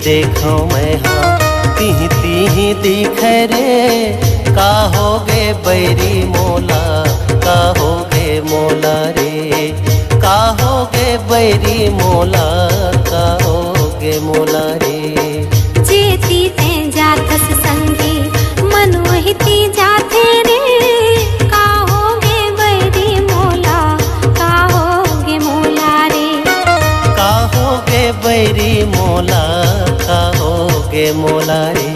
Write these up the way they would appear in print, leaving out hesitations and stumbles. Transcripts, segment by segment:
देखो मैं हाँ तीही तीही दिखे रे। का होगे बैरी मोला, का होगे मोला रे। का होगे बैरी मोला, का होगे मोला रे। जेती ते जातस संगी मन वहिती जाते रे। का होगे बैरी मोला, का होगे मोला रे। का होगे बैरी मोला, का होगे मोला रे।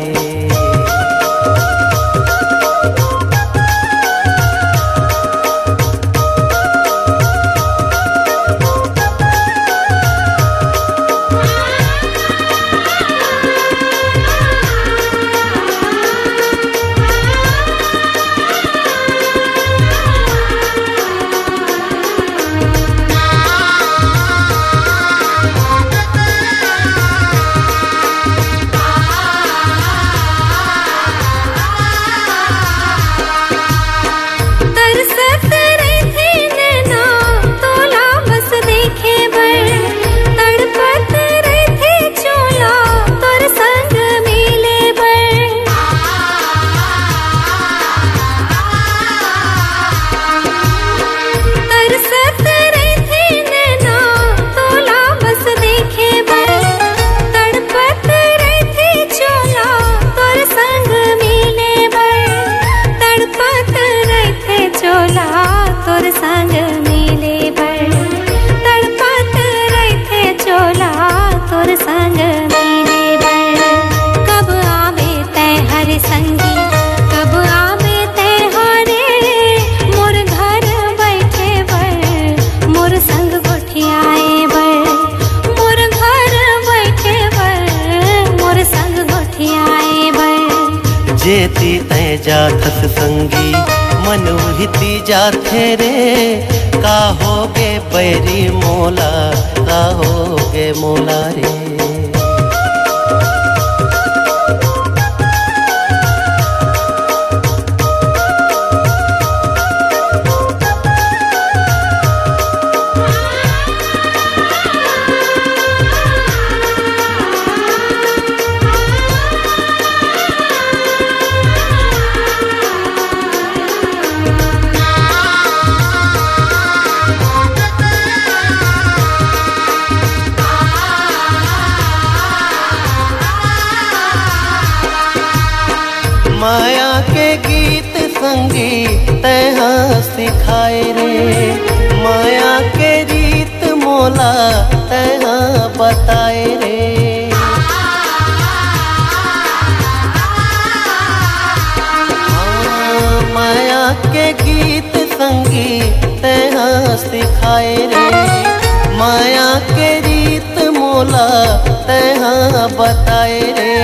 जेती तै जाथस संगी मन उहिती जाथे रे। का होगे बैरी मोला, का होगे मोला रे। माया के गीत संगी तैहा सिखाए रे। माया के रीत मोला तैहा बताए रे। माया के गीत संगी तैहा सिखाए रे। माया के रीत मोला तैहा बताए रे।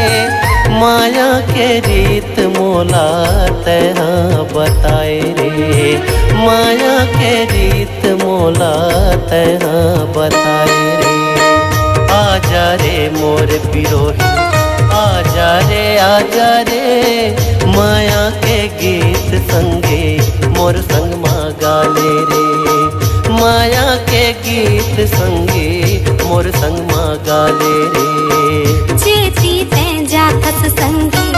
माया के रीत मोला तैहा बताए रे। माया के रीत मोला तैहा बताए रे। आजा रे मोर पिरोही, आजा रे माया के गीत संगे मोर संग मा गाले रे। माया के गीत संगे मोर संग मा गाले रे। जेती ते जातस संगी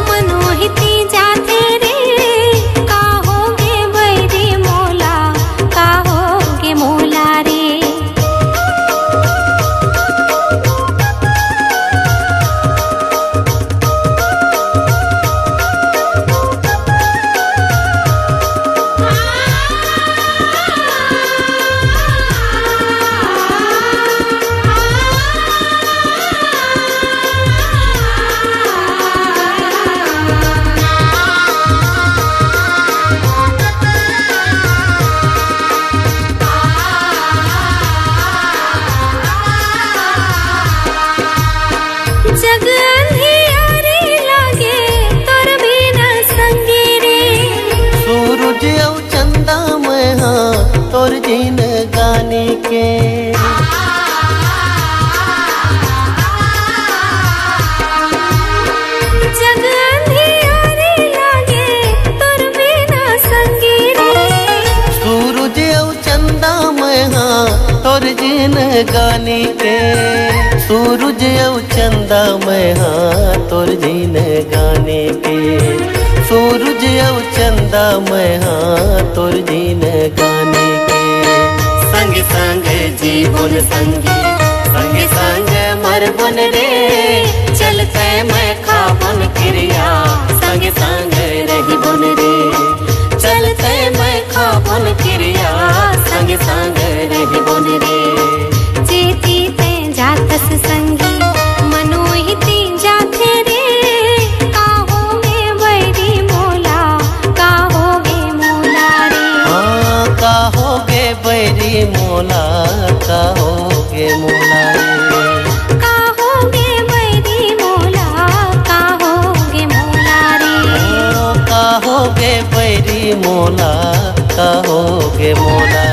मन वहिती जाते रे। का होगे बैरी मोला, का होगे मोला रे। तोर जिन गाने के जग अंधियारे लागे तोर बिना संगी रे। सूरज औ चंदा मैं हाँ तोर जिन गाने के सूरज और चंदा मैं हाँ तोर जीन गाने के, सूरज और चंदा मैं हाँ तोर जीन गाने के। संग संग जीवन संगी संग संग मरबन रे, चलते मैं खाबन क्रिया संग संग रही बन रे, चलते मैं खाबन क्रिया संग संग रही बन रे। जेती ते जातस संगी मनोहिती जाते रे, काहोगे बैरी मोला काहोगे मोला रे। हाँ काहोगे बैरी मोला काहोगे मोला रे, काहोगे बैरी मोला काहोगे मोला रे। काहोगे बैरी मोला काहोगे मोला